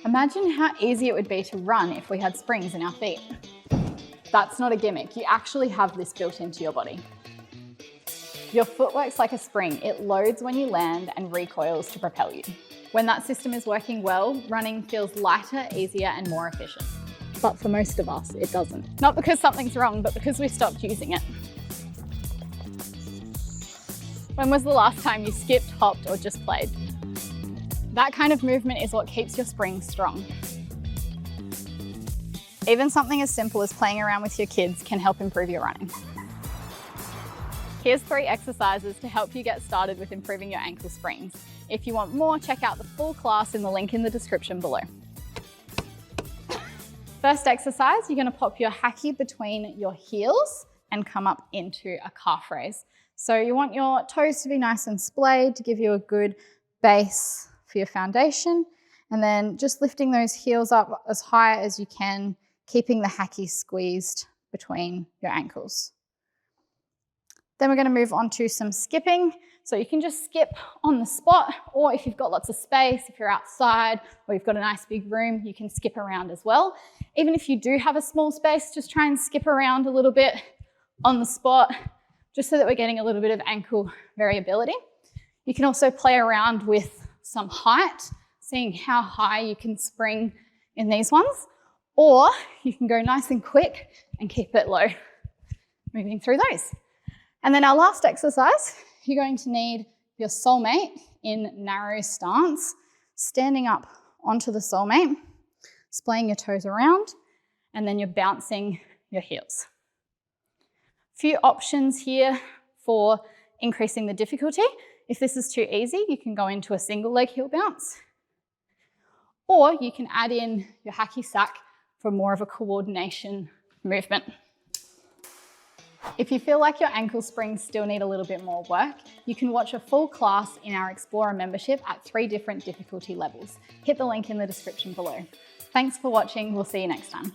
Imagine how easy it would be to run if we had springs in our feet. That's not a gimmick, you actually have this built into your body. Your foot works like a spring. It loads when you land and recoils to propel you. When that system is working well, running feels lighter, easier, and more efficient. But for most of us, it doesn't. Not because something's wrong, but because we've stopped using it. When was the last time you skipped, hopped, or just played? That kind of movement is what keeps your springs strong. Even something as simple as playing around with your kids can help improve your running. Here's 3 exercises to help you get started with improving your ankle springs. If you want more, check out the full class in the link in the description below. First exercise, you're going to pop your hacky between your heels and come up into a calf raise. So you want your toes to be nice and splayed to give you a good base for your foundation, and then just lifting those heels up as high as you can, keeping the hacky squeezed between your ankles. Then we're going to move on to some skipping. So you can just skip on the spot, or if you've got lots of space, if you're outside or you've got a nice big room, you can skip around as well. Even if you do have a small space, just try and skip around a little bit on the spot, just so that we're getting a little bit of ankle variability. You can also play around with some height, seeing how high you can spring in these ones, or you can go nice and quick and keep it low, moving through those. And then our last exercise, you're going to need your SoleMate in narrow stance, standing up onto the SoleMate, splaying your toes around, and then you're bouncing your heels. Few options here for increasing the difficulty. If this is too easy, you can go into a single leg heel bounce, or you can add in your hacky sack for more of a coordination movement. If you feel like your ankle springs still need a little bit more work, you can watch a full class in our Explorer membership at 3 different difficulty levels. Hit the link in the description below. Thanks for watching, we'll see you next time.